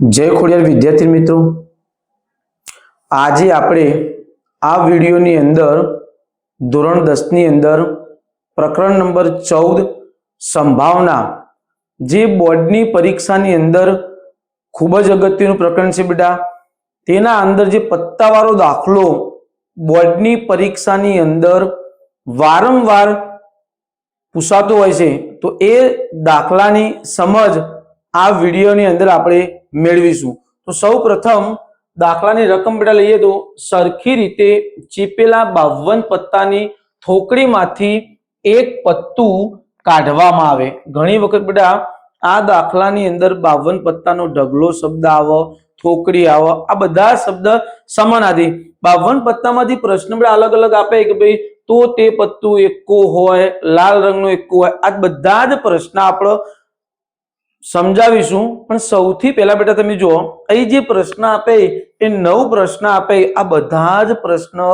जय खोडियार विद्यार्थी मित्रों, आज आपणे आ विडियोनी अंदर धोरण 10 नी अंदर प्रकरण नंबर 14 संभावना जे बोर्डनी परीक्षानी अंदर खूब ज अगत्यनुं प्रकरण छे बेटा। तेना अंदर जे पत्तावाळो दाखलो बोर्डनी परीक्षानी अंदर वारंवार पूछातो होय छे, तो ए दाखलानी समज आ विडियोनी अंदर आपणे मेळवीशुं। तो सौ प्रथम दाखलानी रकम बेटा लईए तो सरखी रीते चीपेला 52 पत्तानी थोकड़ीमांथी एक पत्तू काढवामां आवे। घणी वखत बेटा आ दाखलानी अंदर 52 पत्तानो ढगलो शब्द आवे, थोकड़ी आवे, आ बधा शब्द समानार्थी। 52 पत्तामांथी प्रश्न बेटा अलग अलग आपे के भाई तो ते पत्तू एक्को होय, लाल रंगनो एक्को होय। आ बधा ज प्रश्न आपणे समजावीशुं। पण सौथी पहेला बेटा तमे जो अहीं जे प्रश्न आपे ए 9 प्रश्न आपे, आ बधा ज प्रश्न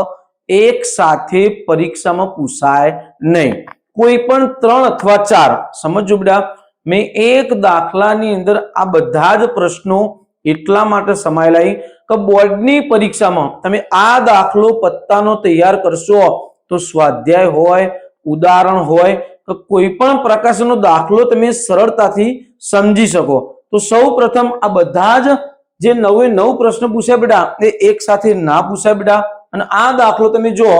एक साथे परीक्षामां पूछाय नहीं, कोई पण 3 अथवा 4 समझो बेटा। मैं एक दाखलानी अंदर आ बधा ज प्रश्नो એટલા માટે સમાયેલા કે બોર્ડની પરીક્ષામાં તમે આ દાખલો પત્તાનો તૈયાર કરશો તો સ્વાધ્યાય હોય, ઉદાહરણ હોય કે કોઈ પણ પ્રકારનો દાખલો તમે સરળતાથી સમજી શકો। તો સૌ પ્રથમ આ બધા જ જે 9 પ્રશ્ન પૂછ્યા બેટા એ એક સાથે ના પૂછાય બેટા। અને આ દાખલો તમે જો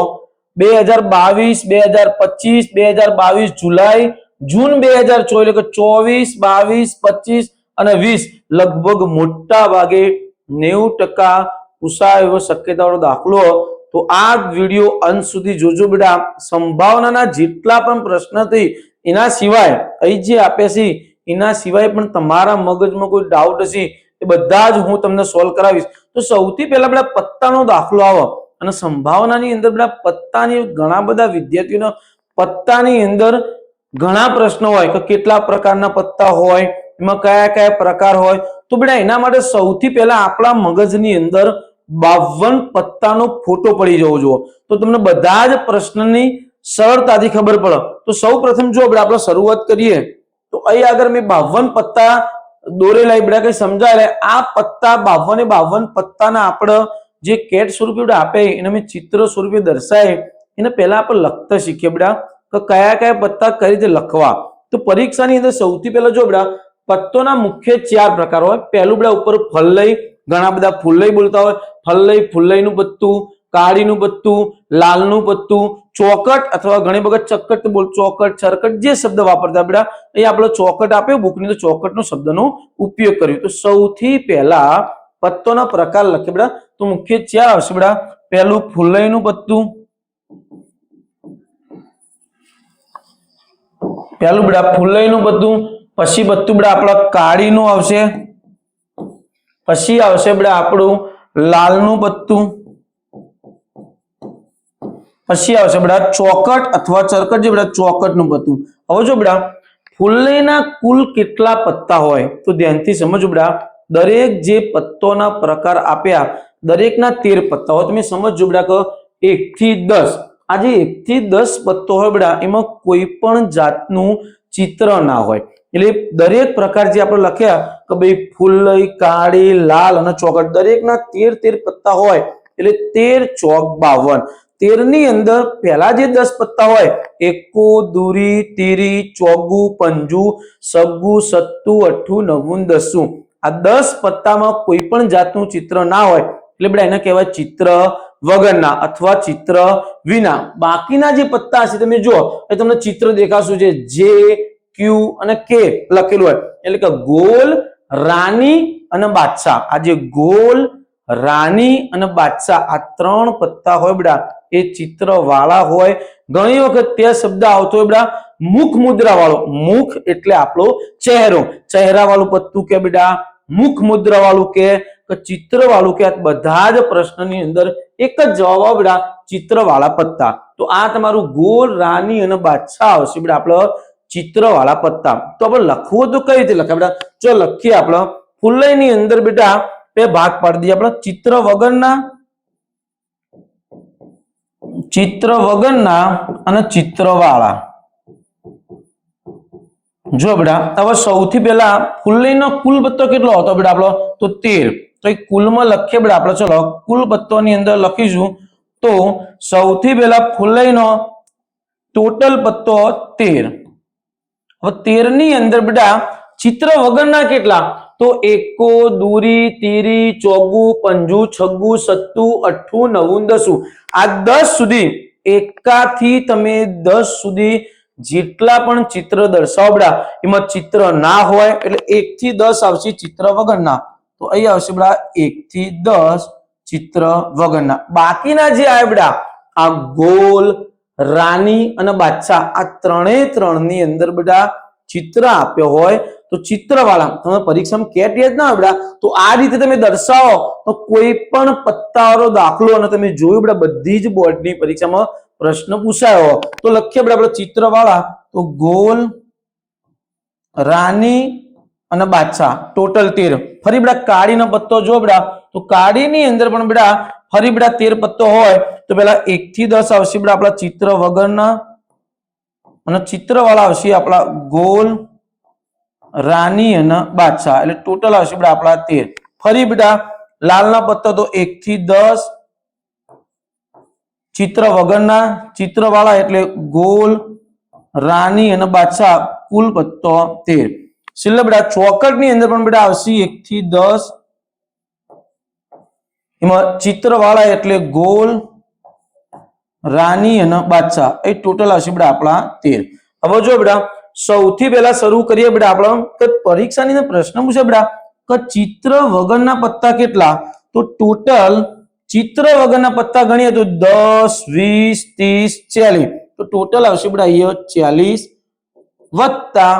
2022 2025 2022 जुलाई जून 2024 એટલે કે 24 22 25 અને 20 लगभग मोटा भागे 90% पूछाय एवो शक्यतावाळो दाखलो। तो आ विडियो अंत सुधी जोजो बेटा। संभावनाना जेटला पण प्रश्न थी एना सिवाय અહીં જે આપે છે એના સિવાય પણ તમારા મગજમાં કોઈ ડાઉટ હશે એ બધા જ હું તમને સોલ્વ કરાવીશ। તો સૌથી પહેલા બેટા પત્તાનો દાખલો આવો અને સંભાવનાની અંદર બેટા પત્તાની ઘણા બધા વિદ્યાર્થીઓનો પત્તાની અંદર ઘણા પ્રશ્નો હોય કે કેટલા પ્રકારના પત્તા હોય, એમાં કયા કયા પ્રકાર હોય। તો બેટા એના માટે સૌથી પહેલા આપણા મગજની અંદર 52 પત્તાનો ફોટો પડી જવો જોઈએ, તો તમને બધા જ પ્રશ્નની સરળતાથી ખબર પડે। તો સૌ પ્રથમ જો આપણે આપણે શરૂઆત કરીએ તો અહીં આગળ મેં 52 પત્તા દોરેલા બેટા કઈ સમજાય આ પત્તા 52 પત્તાના આપણે જે કેટ સ્વરૂપે આપે એને મેં ચિત્ર સ્વરૂપે દર્શાય એને પહેલા આપણે લખતા શીખીએ બેટા કે કયા કયા પત્તા કઈ રીતે લખવા। તો પરીક્ષાની અંદર સૌથી પહેલા જો બેટા પત્તોના મુખ્ય 4 પ્રકાર હોય। પહેલું બેટા ઉપર ફલ્લઈ, ઘણા બધા ફુલ્લઈ બોલતા હોય, ફલ્લઈ, ફુલ્લઈનું પત્તું, કાળીનું પત્તું, લાલનું પત્તું, ચોકટ અથવા ઘણી વખત ચક્કટ બોલ, ચોકટ, ચરકટ જે શબ્દ વાપરતા બેટા એ આપણે ચોકટ આપ્યો બુકની તો ચોકટનો શબ્દનો ઉપયોગ કર્યો। તો સૌથી પહેલા પત્તોના પ્રકાર લખે બેટા તો મુખ્ય 4 આવશે બેટા। પહેલું ફુલ્લઈનું પત્તું, પહેલું બેટા ફુલ્લઈનું પત્તું, પછી પત્તું બેટા આપણા કાળીનું આવશે, પછી આવશે બેટા આપણું લાલનું પત્તું, પછી આવશે બેટા ચોકટ અથવા ચરકટ જે બેટા ચોકટનું પત્તું। હવે જો બેટા ફુલ્લઈના कुल કેટલા પત્તા હોય તો ધ્યાનથી સમજો બેટા। દરેક જે પત્તોના પ્રકાર આપ્યા દરેકના 13 પત્તા હોય। તમે સમજો બેટા કે 1 થી 10 આ જે 1 થી 10 પત્તો હોય બેટા એમાં કોઈ પણ જાતનું ચિત્ર ના હોય। એટલે દરેક પ્રકાર જે આપણે લખ્યા કે ભાઈ ફુલ્લઈ, કાળી, લાલ અને ચોકટ દરેકના 13 પત્તા હોય એટલે 13 ચોક 52। 13 ની અંદર પહેલા જે 10 પત્તા હોય એકો, દૂરી, તીરી, ચોગુ, પંજુ, સગ્ગુ, સત્તુ, અઠ્ઠું, નવ્વું, દસું આ 10 પત્તામાં કોઈ પણ જાતનું ચિત્ર ના હોય એટલે બેટા એને કહેવાય ચિત્ર વગરના અથવા ચિત્ર વિના। બાકીના જે પત્તા છે તમે જો એ તમને ચિત્ર દેખાશું છે જે ક્યુ અને કે લખેલું હોય એટલે કે ગોલ, રાની અને બાદશાહ। આ જે ગોલ, રાની અને બાદશાહ આ 3 પત્તા હોય બેટા એ ચિત્ર વાળા હોય। ઘણી વખત તે શબ્દ આવતો હોય બેટા મુખ મુદ્રા વાળો। મુખ એટલે આપણો ચહેરો, ચહેરા વાળું પત્તું કે બેટા મુખ મુદ્રા વાળું કે चित्र वालू के बधा ज प्रश्ननी अंदर एक ज जवाब आवे बेटा चित्र वाला पत्ता। तो आ तमारू गोल, रानी अने बादशाह आवशे बेटा आपणे चित्र वाला पत्ता। तो आपणे लखवो तो कई रीते लखाय बेटा जो लखीए आपणे फुल्लईनी अंदर बेटा બે ભાગ પાડી દઈએ આપણે ચિત્ર વગરના અને ચિત્રવાળા। જો બેટા હવે સૌથી પહેલા ફૂલનો કુલ પત્તો કેટલો હતો બેટા આપણો તો 13. તો એ કુલમાં લખીએ બેટા આપણે. ચલો કુલ પત્તોની અંદર લખીશું તો સૌથી પહેલા ફૂલનો ટોટલ પત્તો 13. હવે 13 ની અંદર બેટા ચિત્ર વગરના કેટલા તો એકો દૂરી તીરી ચોગુ પંજુ છગ્ગુ સત્તુ અઠ્ઠું નવું દસું. આ 10 સુધી એકાથી તમે 10 સુધી જેટલા પણ ચિત્ર દર્શાવો બેટા એમાં ચિત્ર ના હોય એટલે 1 થી 10 આવશે ચિત્ર વગરના. તો અહીં આવશે બેટા 1 થી 10 ચિત્ર વગરના. બાકીના જે આવે બેટા આ ગોલ રાની અને બાદશાહ આ ત્રણે ની અંદર બેટા ચિત્ર આપ્યો હોય તો ચિત્રવાળા તમે પરીક્ષામાં કેટ યાદ ના હોય બેટા તો આ રીતે તમે દર્શાવો તો કોઈ પણ પત્તાવાળો દાખલો અને તમે જોયું બેટા બધી જ બોર્ડની પરીક્ષામાં પ્રશ્ન પૂછાયો તો લખીએ બેટા આપણે ચિત્રવાળા તો ગોલ રાની અને બાદશાહ ટોટલ 13. ફરી બેટા કાળીનો પત્તો જો બેટા તો કાળીની અંદર પણ બેટા ફરી બેટા 13 પત્તો હોય તો પેલા 1 થી 10 આવશે બેટા આપણા ચિત્ર વગરના અને ચિત્રવાળા આવશે આપણા ગોલ રાની અને બાદશાહ એટલે ટોટલ આવશે બેટા આપણા 13. ફરી બેટા લાલના પત્તો તો 1 થી 10 ચિત્ર વગરના ચિત્રવાળા એટલે ગોલ રાની અને બાદશાહ કુલ પત્તો 13. છેલ્લે બેટા ચોકટની અંદર પણ બેટા આવશે 1 થી 10 એમાં ચિત્રવાળા એટલે ગોલ રાની અને બાદશાહ એ ટોટલ આવશે બેટા આપણા 13. હવે જો બેટા સૌથી પહેલા શરૂ કરીએ બેટા આપણે કે પરીક્ષાની અંદર પ્રશ્ન પૂછે બેટા કે ચિત્ર વગરના પત્તા કેટલા તો ટોટલ ચિત્ર વગરના પત્તા ગણીએ તો 10 20 30 40 તો ટોટલ આવશે બેટા અહીંયા 40 વત્તા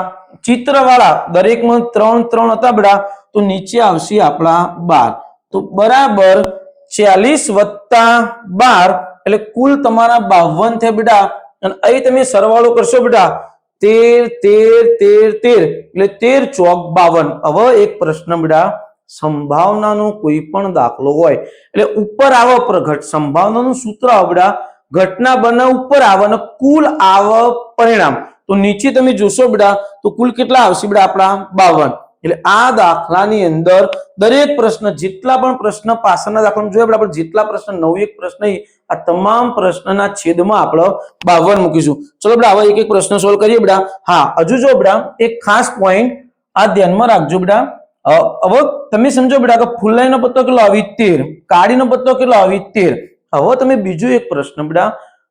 ચિત્રવાળા દરેકમાં 3 હતા બેટા તો નીચે આવશે આપણા 12 તો બરાબર 40 વત્તા 12 એટલે કુલ તમારા 52 થયા બેટા. અને અહીં તમે સરવાળો કરશો બેટા 13 એટલે 13 ચોક 52. હવે એક પ્રશ્ન બેટા સંભાવનાનો કોઈ પણ દાખલો હોય એટલે ઉપર આવે સંભાવનાનું સૂત્ર આવે બેટા ઘટના બને ઉપર આવે અને કુલ આવે પરિણામ તો નીચે તમે જોશો બેટા તો કુલ કેટલા આવશે બેટા આપણા 52. એટલે આ દાખલાની અંદર દરેક પ્રશ્ન જેટલા પણ પ્રશ્ન પાછળના દાખલામાં જોયા આપણે જેટલા પ્રશ્ન 9 પ્રશ્ન આ તમામ પ્રશ્નના છેદમાં આપણે 52 મૂકીશું. ચલો બેટા હવે એક એક પ્રશ્ન સોલ્વ કરીએ બેટા. હા હજુ જો બેટા એક ખાસ પોઈન્ટ આ ધ્યાનમાં રાખજો બેટા. હવે તમે સમજો બેટા કે ફૂલનો પત્તો કેટલો આવી 13 કાળીનો પત્તો કેટલો આવી 13. હવે તમે બીજો એક પ્રશ્ન બેટા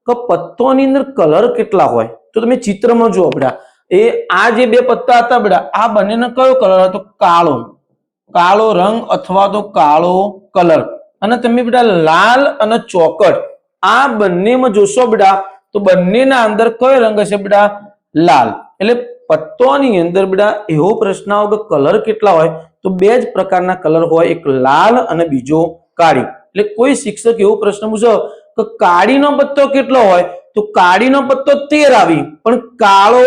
કે પત્તોની અંદર કલર કેટલા હોય તો તમે ચિત્રમાં જુઓ બેટા એ આ જે બે પત્તા હતા બેટા આ બંનેનો કયો કલર હતો કાળો રંગ અથવા તો કાળો કલર. અને તમે બેટા લાલ અને ચોકટ આ બંનેમાં જોશો બેટા તો બંનેના અંદર કયો રંગ હશે બેટા લાલ. એટલે પત્તોની અંદર બેટા એવો પ્રશ્ન આવે કે કલર કેટલા હોય તો બે જ પ્રકારના કલર હોય એક લાલ અને બીજો કાળી. એટલે કોઈ શિક્ષક એવો પ્રશ્ન પૂછો કે કાળીનો પત્તો કેટલો હોય તો કાળીનો પત્તો 13 આવી પણ કાળો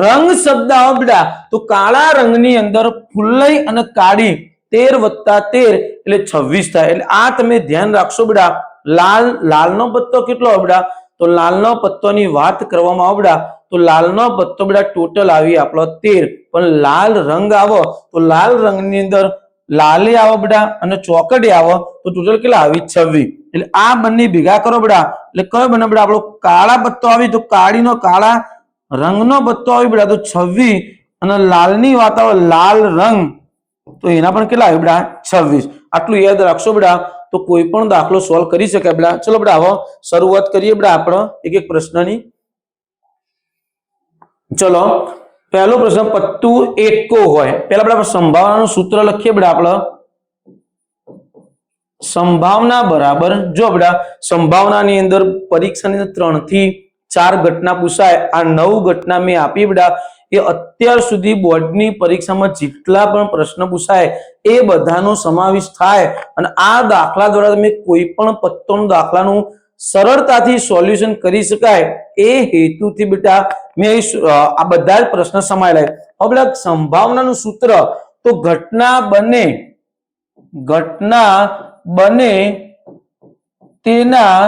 રંગ શબ્દ આવે બેટા તો કાળા રંગની અંદર ફૂલઈ અને કાળી 13 વત્તા 13 એટલે 26 થાય. એટલે આ તમે ધ્યાન રાખશો બેટા. લાલનો પત્તો કેટલો હોય બેટા તો લાલનો પત્તોની વાત કરવામાં આવે બેટા તો લાલનો પત્તો બેટા ટોટલ આવી આપણો 13 પણ લાલ રંગ આવો તો લાલ રંગની અંદર લાલે આવો બેટા અને ચોકડી આવો તો ટોટલ કેટલા આવી 26. એટલે આ બંને ભેગા કરો બેટા એટલે કયો બને બેટા આપણો કાળા પત્તો આવી તો કાળીનો કાળા રંગનો પત્તો આવી બેટા તો 26 અને લાલની વાત આવે લાલ રંગ તો એના પણ કેટલા આવે બેટા 26. આટલું યાદ રાખશો બેટા તો કોઈ પણ દાખલો સોલ્વ કરી શકાય બેટા. ચલો બેટા હવે શરૂઆત કરીએ બેટા આપણે એક એક પ્રશ્નની. ચલો પહેલો પ્રશ્ન પત્તું એકો હોય પહેલા આપણે સંભાવનાનું સૂત્ર લખીએ બેટા આપણે સંભાવના બરાબર જો બેટા સંભાવનાની અંદર પરીક્ષાની અંદર 3 થી 4 ઘટના પૂછાય આ 9 ઘટના મેં આપી બેટા એ અત્યાર સુધી બોર્ડની પરીક્ષામાં જેટલા પણ પ્રશ્ન પૂછાય એ બધાનો સમાવેશ થાય અને આ દાખલા દ્વારા તમે કોઈ પણ પત્તોનું દાખલાનું સરળતાથી સોલ્યુશન કરી શકાય એ હેતુથી બેટા મેં આ બધા જ પ્રશ્ન સમાયેલા. હવે બેટા સંભાવનાનું સૂત્ર તો ઘટના બને તેના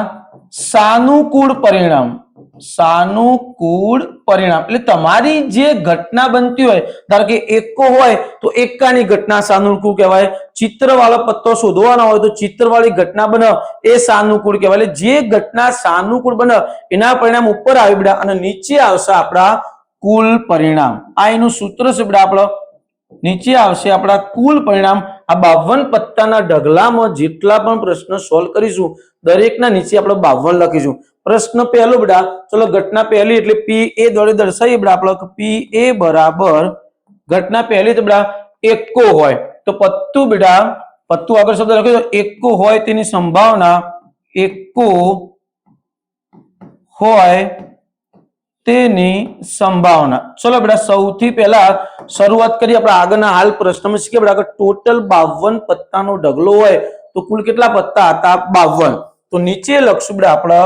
સાનુકૂળ પરિણામ સાનુકૂળ પરિણામ એટલે તમારી જે ઘટના બનતી હોય, ધારો કે એકો હોય તો એકાની ઘટના સાનુકૂળ કહેવાય, ચિત્રવાળો પત્તો શોધવાનો હોય તો ચિત્રવાળી ઘટના બને એ સાનુકૂળ કહેવાય. એટલે જે ઘટના સાનુકૂળ બને એના પરિણામ ઉપર આવી બેટા અને નીચે આવશે આપણા કુલ પરિણામ. આ એનું સૂત્ર છે બેટા. આપણો નીચે આવશે આપણા કુલ પરિણામ. આ 52 પત્તાના ઢગલામાં જેટલા પણ પ્રશ્ન સોલ્વ કરીશું દરેકના નીચે આપણે 52 લખીશું. પ્રશ્ન પહેલો બેટા, ચલો ઘટના પહેલી એટલે પી એ દ્વારા દર્શાવીએ બેટા. આપણે પી એ બરાબર ઘટના પહેલી તો બેટા એકો હોય તો પત્તું બેટા, પત્તું આગળ શબ્દ લખ્યો એકો હોય તેની સંભાવના, એકો હોય તેની સંભાવના. ચલો બેટા સૌથી પહેલા શરૂઆત કરીએ આપણે આગળના હાલ પ્રશ્નમાં શીખીએ બેટા. ટોટલ 52 પત્તાનો ઢગલો હોય તો કુલ કેટલા પત્તા હતા? 52. તો નીચે લખશું બેટા આપણે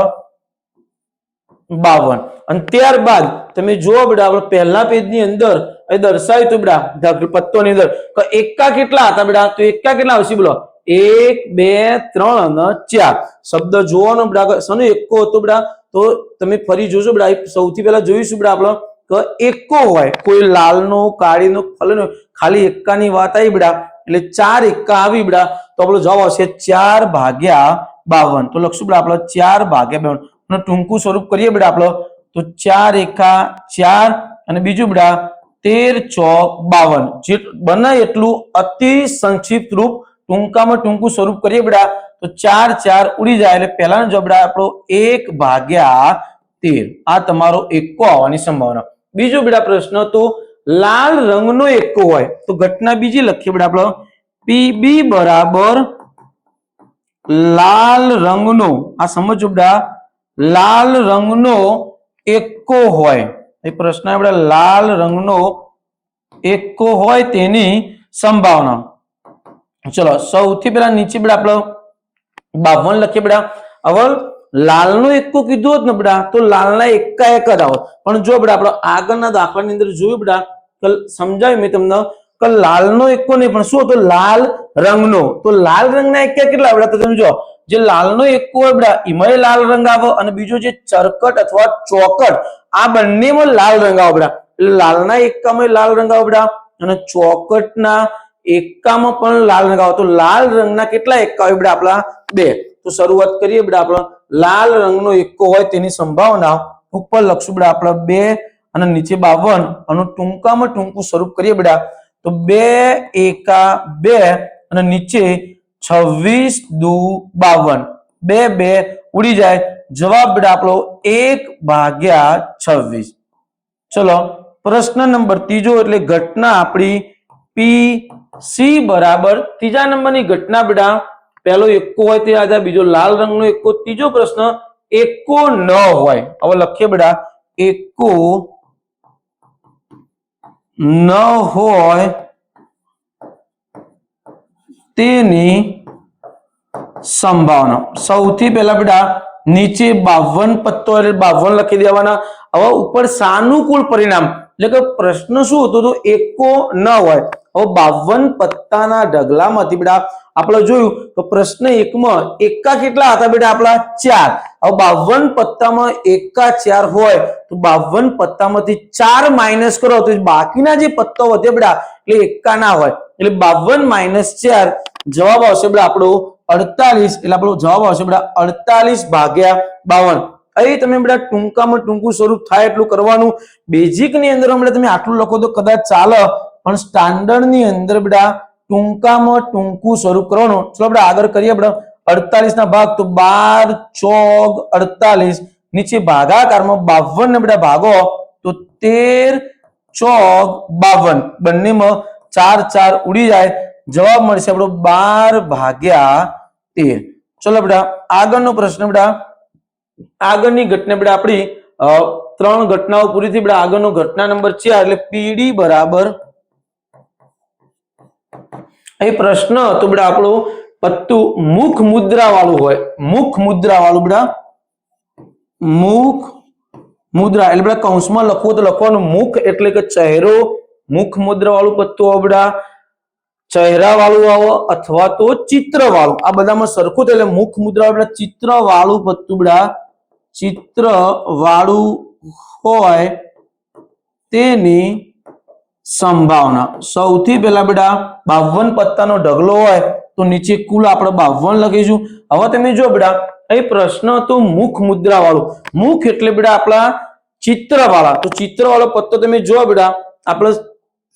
52 અને ત્યારબાદ તમે જુઓ બેટા આપણે પહેલા પેજની અંદર એ દર્શાવ્યું હતું બેટા પત્તોની અંદર તો એકા કેટલા હતા બેટા? તો એકા કેટલા આવશે બોલો? 1 2 3 અને 4. શબ્દ જોવાનો બેટા શનો એકો હતો બેટા? તો તમે ફરી જોજો બેટા. સૌથી પહેલા જોઈશું બેટા આપણે તો એકો હોય, કોઈ લાલનો કાળીનો ફલનો, ખાલી એકાની વાત આવી બેટા એટલે 4 એકા આવી બેટા તો આપણો જવાબ આવશે 4/52. તો લખશું બેટા આપણે 4/52 અને ટૂંકું સ્વરૂપ કરીએ બેટા આપણે તો 4 એકા 4 અને બીજું બેટા 13 ચોક 52. જે બને એટલું અતિ સંક્ષિપ્ત રૂપ ટૂંકામાં ટૂંકું સ્વરૂપ કરીએ બેટા તો 4 4 ઉડી જાય એટલે પહેલાનો જવાબ આપણો 1/13. આ તમારો એકો આવવાની સંભાવના. બીજો બેટા પ્રશ્ન તો લાલ રંગનો એકો હોય તો ઘટના બીજી લખીએ બેટા આપણે પીબી બરાબર લાલ રંગનો, આ સમજો બેટા, લાલ રંગનો એકો હોય એ પ્રશ્ન આપણે લાલ રંગનો એકો હોય તેની સંભાવના. ચલો સૌથી પહેલા નીચે બેટા આપણે 52 લખીએ બેટા. હવે લાલનો એકો કીધો જ ને બેટા તો લાલના એકા એક જ આવે. પણ જો બેટા આપણે આગળના દાખલાની અંદર જોયું બેટા સમજાવ્યું મેં તમને કે લાલનો એકો નહીં પણ શું હતો? લાલ રંગનો. તો લાલ રંગના એકા કેટલા બેટા? તો તમે જો જે લાલનો એકો હોય બેટા એમાં લાલ રંગ આવે અને બીજો જે ચરકટ અથવા ચોકટ આ બંનેમાં લાલ રંગ આવે બેટા. એટલે લાલના એકામાં લાલ રંગ આવે બેટા અને ચોકટના એકામાં પણ લાલ રંગ આવે. તો લાલ રંગના કેટલા એકા હોય બેટા? આપણા 2. તો શરૂઆત કરીએ બેટા આપણે લાલ રંગનો એકો હોય તેની સંભાવના ઉપર લખશું બેટા આપણે 2 અને નીચે 52 અને ટૂંકામાં ટૂંકું સ્વરૂપ કરીએ બેટા તો 2 એકા 2 અને નીચે 26 દુ 52. 2 2 ઉડી જાય. જવાબ બેટા આપણો 1/26. ચલો પ્રશ્ન નંબર ત્રીજો એટલે ઘટના આપણી પી સી બરાબર ત્રીજા નંબરની ઘટના બેટા પહેલો એકો હોય તે આધાર, બીજો લાલ રંગનો એકો, ત્રીજો પ્રશ્ન એકો ન હોય. હવે લખીએ બેટા એકો ન હોય તેની સંભાવના. સૌથી પહેલા બેટા નીચે 52 પત્તો એટલે 52 લખી દેવાના. હવે ઉપર સાનુકૂળ પરિણામ એટલે કે પ્રશ્ન શું હતો? તો એકો ન હોય. હવે 52 પત્તાના ઢગલામાંથી બેટા આપણે જોયું તો પ્રશ્ન 1 માં એકા કેટલા હતા બેટા? આપણા 4. હવે 52 પત્તામાં એકા 4 હોય તો 52 પત્તામાંથી 4 માઇનસ કરો તો બાકીના જે પત્તો વધે બેટા એટલે એકા ના હોય. એટલે 52 - 4 જવાબ આવશે બેટા આપણો 48. એટલે આપણો જવાબ આવશે બેટા 48/52. અહીં તમે બેટા ટૂંકામાં ટૂંકું સ્વરૂપ થાય એટલું કરવાનું. બેઝિક ની અંદર હમણાં તમે આટલું લખો તો કદાચ ચાલે પણ સ્ટાન્ડર્ડ ની અંદર બેટા ટૂંકામાં ટૂંકું સ્વરૂપ કરવાનું. ચલો આપણે આગળ કરીએ. આપણે 48 ના ભાગ તો 12 ચોક 48 નીચે ભાગાકારમાં 52 ને બેટા ભાગો તો 13 ચોક 52 બંનેમાં 4 4 ઉડી જાય. જવાબ મળશે આપણો 12/13. ચલો બેટા આગળનો પ્રશ્ન બેટા આગળની ઘટના બેટા આપણી 3 ઘટનાઓ પૂરી થઈ બેટા. આગળનો ઘટના નંબર 4 એટલે પીડી બરાબર એ પ્રશ્ન તો બેટા આપણો પત્તું મુખ મુદ્રા વાળું હોય. મુખ મુદ્રા વાળું બેટા મુખ મુદ્રા એટલે બેટા કૌંસમાં લખવું તો લખવાનું મુખ એટલે કે ચહેરો. મુખ મુદ્રા વાળું પત્તું આવે બેટા ચહેરા વાળું આવે અથવા તો ચિત્ર વાળું. આ બધામાં સરખું એટલે મુખ મુદ્રા એટલે ચિત્ર વાળું પત્તું બેટા ચિત્ર વાળું હોય તેની સંભાવના. સૌથી પહેલા બેટા 52 પત્તાનો ઢગલો હોય તો નીચે કુલ આપણે 52 લખીશું. હવે તમે જો બેટા એ પ્રશ્ન હતો મુખ મુદ્રા વાળું. મુખ એટલે બેટા આપણા ચિત્ર વાળા. તો ચિત્ર વાળો પત્તો તમે જો બેટા આપણે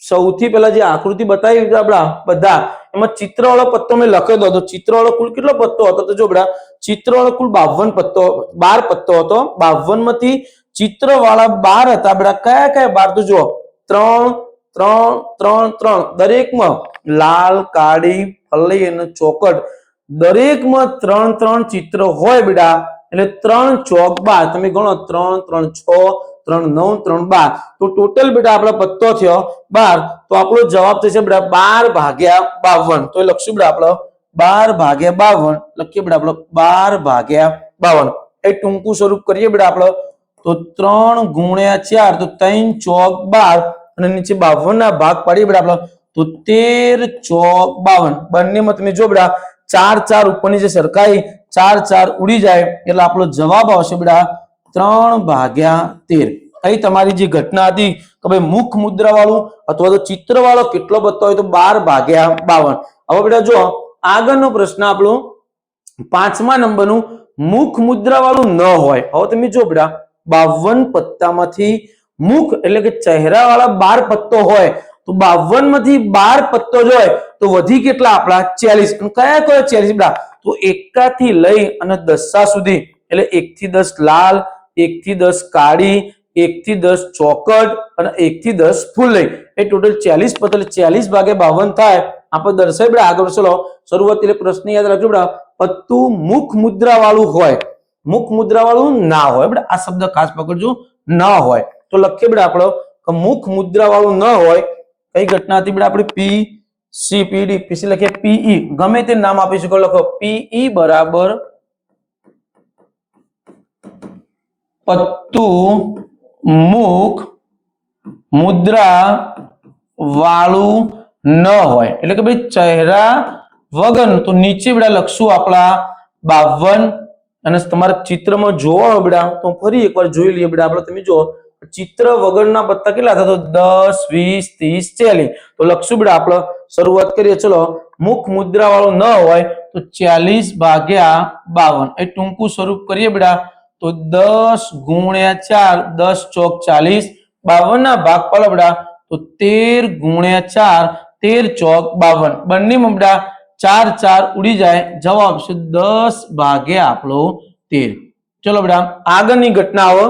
સૌથી પહેલા જે આકૃતિ બતાવી આપણા બધા એમાં ચિત્ર વાળો પત્તો મેં લખ્યો હતો. ચિત્ર વાળો કુલ કેટલો પત્તો હતો તો જો બેટા ચિત્ર વાળો કુલ 52 પત્તો 12 પત્તો હતો. 52 માંથી ચિત્ર વાળા 12 હતા બેટા. કયા કયા 12 તો જો 3 3 3 3 દરેકમાં લાલ કાળી ફલ્લી અને ચોકડ દરેકમાં 3 3 ચિત્ર હોય બેટા. એટલે 3 ચોક 12 તમે ગણો 3 3 6 3 9 3 12 તો ટોટલ બેટા આપણો પત્તો થયો 12. તો આપણો જવાબ થશે બેટા 12 ભાગ્યા 52. તો એ લખશું બેટા આપણો 12 ભાગ્યા 52 લખીએ બેટા આપણો 12 ભાગ્યા 52. એ ટૂંકું સ્વરૂપ કરીએ બેટા આપણો તો 3 ગુણ્યા 4 તો 3 ચોક 12 અને નીચે 52 ના ભાગ પાડીએ બેટા આપણો તો 13 ચોક 52. બંનેમાં તમે જો બેટા 4 4 ઉપરની જે સરખાઈ 4 4 ઉડી જાય એટલે આપણો જવાબ આવશે બેટા 3 ભાગ્યા 13. અહીં તમારી જે ઘટના હતી કે ભાઈ મુખ મુદ્રા વાળું અથવા તો ચિત્ર વાળો કેટલો પત્તો હોય તો 12 ભાગ્યા 52. હવે બેટા જો આગળનો પ્રશ્ન આપણો 5મા નંબરનું મુખ મુદ્રા વાળું ન હોય. હવે તમે જો બેટા 52 પત્તામાંથી મુખ એટલે કે ચહેરા વાળા 12 પત્તો હોય તો 52 માંથી 12 પત્તો હોય તો વધી કેટલા આપણા 40. કયા કયા 40 બેટા તો 1 થી લઈ અને 10 સુધી એટલે 1 થી 10 લાલ 1 થી 10 કાળી 1 થી 10 ચોકડ અને 1 થી 10 ફૂલઈ એ ટોટલ 40 પત્તો એટલે 40 ભાગ્યા 52 થાય. આપણે દર્શાવી બેટા આગળ ચલો શરૂઆત એટલે પ્રશ્ન યાદ રાખજો બેટા પત્તું મુખ મુદ્રા વાળું હોય મુખ મુદ્રા વાળું ના હોય બેટા. આ શબ્દ ખાસ પકડજો ન હોય તો લખીએ બેટા આપણો કે મુખ મુદ્રા વાળું ન હોય. કઈ ઘટના હતી બેટા આપણે પી સી પી ડી પીસી લખીએ પીઈ ગમે તે નામ આપી શકો લખો પીઈ બરાબર પત્તું મુખ મુદ્રા વાળું ન હોય એટલે કે ભાઈ ચહેરા વગર. તો નીચે બેટા લખશું આપણા 52 અને તમારા ચિત્રમાં જોવા હોય બેટા તો ફરી એકવાર જોઈ લઈએ બેટા આપણે. તમે જો ચિત્ર વગરના પત્તા કેટલા હતા તો 10 20 30 40 તો લખશું બેટા આપણે શરૂઆત કરીએ ચલો મુખ મુદ્રા વાળું ન હોય તો 40 ભાગ્યા 52 એ ટૂંકું સ્વરૂપ કરીએ બેટા તો 10 ગુણ્યા 4 10 ચોક 40 52 ના ભાગ પાડો બેટા તો 13 ગુણ્યા 4 13 ચોક 52 બંનેમાં બેટા 4 4 ઉડી જાય જવાબ છે 10 ભાગ્યા આપણો 13. ચલો બેટા આગળની ઘટનાઓ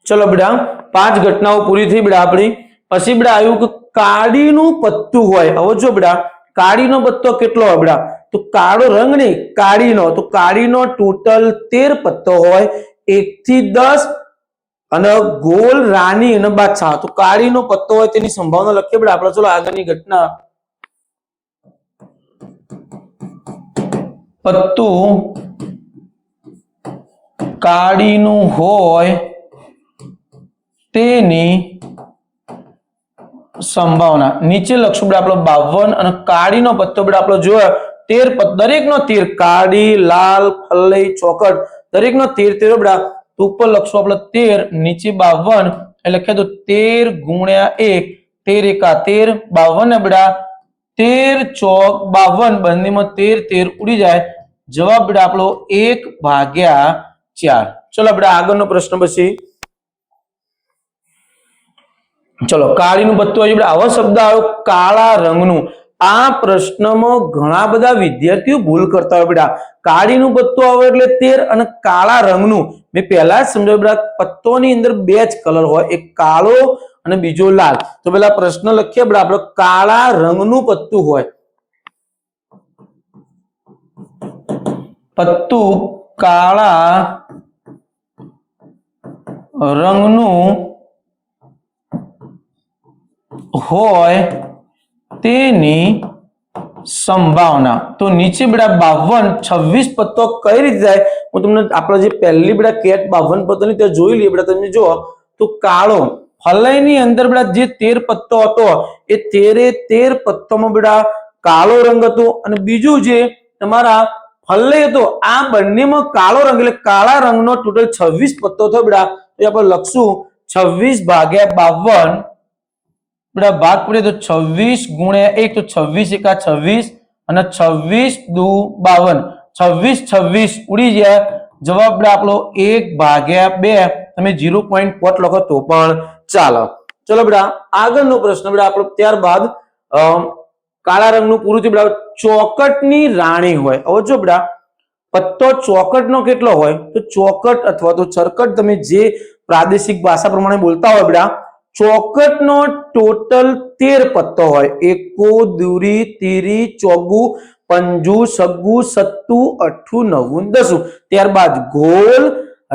ચલો બેટા 5 ઘટનાઓ પૂરી થઈ બેટા આપણી. પછી બેટા આવ્યું કે કાળીનું પત્તું હોય. હવે જો બેટા કાળીનો પત્તો કેટલો હોય બેટા તો કાળો રંગ નહીં કાળીનો તો કાળીનો ટોટલ 13 પત્તો હોય 1 થી 10 અને ગોલ રાની અને બાદશાહ તો કાળીનો પત્તો હોય તેની સંભાવના લખીએ બેટા આપણે. ચલો આગળની ઘટના પત્તું કાળીનું હોય તેની સંભાવના નીચે લખશું બેટા આપણો 52 અને કાળીનો પત્તો બેટા આપણો જોયો 13 દરેકનો 13 કાળી લાલ ફલ્લી ચોકડ દરેકનો 13 13 બેટા તો ઉપર લખશું આપણે 13 નીચે 52 એટલે લખીએ તો 13 ગુણ્યા 1 13 એકા 13 52 ને બેટા 13 ચોક 52 બંનેમાં 13 13 ઉડી જાય જવાબ બેટા આપણો 1 ભાગ્યા 4. ચલો બેટા આગળનો પ્રશ્ન પછી ચલો કાળીનું પત્તું આવ્યું બેટા. આવો શબ્દ આવ્યો કાળા રંગનું. આ પ્રશ્નમાં ઘણા બધા વિદ્યાર્થીઓ ભૂલ કરતા હોય બેટા. કાળીનું પત્તું આવે એટલે 13 અને કાળા રંગનું મેં પહેલા જ સમજાવ્યું બેટા પત્તોની અંદર બે જ કલર હોય એક કાળો અને બીજો લાલ. તો પેલા પ્રશ્ન લખીએ બેટા આપણે કાળા રંગનું પત્તું હોય પત્તું કાળા રંગનું હોય તેની સંભાવના. તો નીચે બેટા 52 26 પત્તો કઈ રીતે જાય હું તમને આપણે જે પહેલી બેટા કેટ 52 પત્તો ની ત્યાં જોઈ લઈએ બેટા. તમે જો તો કાળો ફલાઈની અંદર બેટા જે 13 પત્તો હતો એ 13 પત્તોમાં બેટા કાળો રંગ હતો અને બીજું જે તમારા ફળ લઈએ તો આ બંનેમાં કાળો રંગ એટલે કાળા રંગનો ટોટલ 26 પત્તો થયો બેટા. તો આપણે લખશું 26 ભાગ્યા 52 બેટા, ભાગ પડે તો 26 ગુણ્યા 1 તો 26 એકા 26 અને 26 દુ 52, 26 26 ઉડી જાય. જવાબ બેટા આપણો 1 ભાગ્યા 2. તમે 0.5 લખો તો પણ ચાલે. ચલો બેટા આગળનો પ્રશ્ન બેટા આપણો ત્યારબાદ કાળા રંગનું પૂરું થયું બેટા. ચોકટની રાણી હોય. હવે જો બેટા પત્તો ચોકટનો કેટલો હોય તો ચોકટ અથવા તો ચરકટ તમે જે પ્રાદેશિક ભાષા પ્રમાણે બોલતા હોય બેટા, ચોકટનો ટોટલ 13 પત્તો હોય. એકો દૂરી તીરી ચોગુ પંજુ સગુ સત્તુ અઠ્ઠું નવું દસું. ત્યારબાદ ગોલ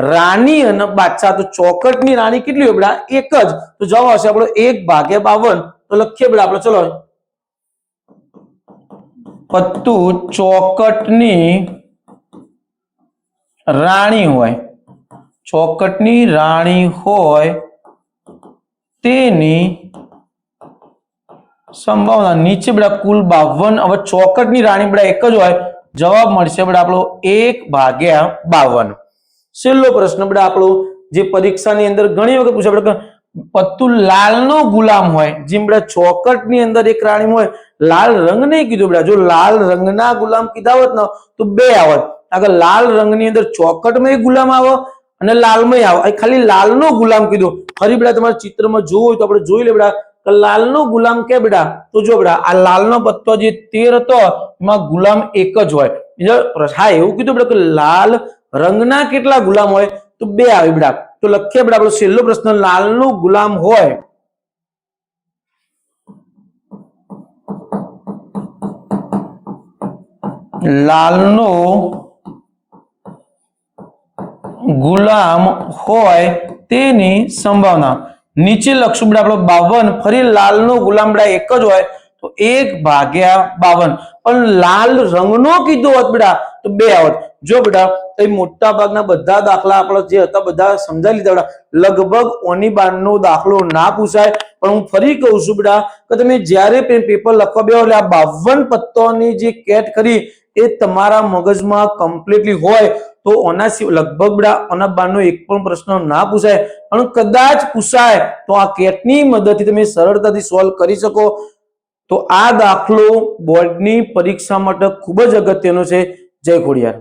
રાણી અને બાદશાહ. તો ચોકટની રાણી કેટલી હોય બેટા? એક જ. તો જવાબ આવશે આપણો 1 ભાગ્યા 52. તો લખીએ બેટા આપણે. ચલો પત્તુ ચોકટની રાણી હોય, ચોકટની રાણી હોય તેની સંભાવના નીચે બેટા કુલ 52. હવે ચોકટની રાણી બેટા એક જ હોય. જવાબ મળશે બેટા આપણો 1 ભાગ્યા 52. છેલ્લો પ્રશ્ન બેટા આપણો જે પરીક્ષાની અંદર ઘણી વખત પૂછે બેટા, પત્તુ લાલનો ગુલામ હોય. જેમ બેટા ચોકટની અંદર એક રાણી હોય, લાલ રંગ નહીં કીધું બેટા. જો લાલ રંગના ગુલામ કીધા હોત ને તો 2 આવત. આગળ લાલ રંગની અંદર ચોકટમાં એક ગુલામ આવે અને લાલમાં આવે. ખાલી લાલનો ગુલામ કીધું. ફરી બેટા તમારે ચિત્રમાં જોવું હોય તો આપણે જોઈ લે બેટા. લાલનો ગુલામ કે બેટા? તો જો બેટા આ લાલનો પત્તો જે 13 હતો એમાં ગુલામ એક જ હોય. હા એવું કીધું બેટા કે લાલ રંગના કેટલા ગુલામ હોય તો 2 આવે બેટા. તો લખીએ બેટા આપણો છેલ્લો પ્રશ્ન. લાલનો ગુલામ હોય લાલનો ગુલામ હોય તેની સંભાવના નીચે લખશું બેટા આપણો 52. ફરી લાલનો ગુલામ બેટા એક જ હોય તો 1 ભાગ્યા 52. પણ લાલ રંગનો કીધો હોત બેટા તો 2 આવત. જો બેટા એ મોટા ભાગના બધા દાખલા આપણા જે હતા બધા સમજાવી લીધા બેટા. લગભગ ઓની બારનો દાખલો ના પૂછાય. પણ હું ફરી કહું છું બેટા કે તમે જ્યારે પેપર લખવા બેહો એટલે આ 52 પત્તોની જે કેટ કરી એ તમારા મગજમાં કમ્પ્લીટલી હોય તો ઓના લગભગ બેટા ઓના બારનો એક પણ પ્રશ્ન ના પૂછાય. પણ કદાચ પૂછાય તો આ કેટની મદદથી તમે સરળતાથી સોલ્વ કરી શકો. તો આ દાખલો બોર્ડની પરીક્ષા માટે ખૂબ જ અગત્યનો છે. જય ખોડિયાર.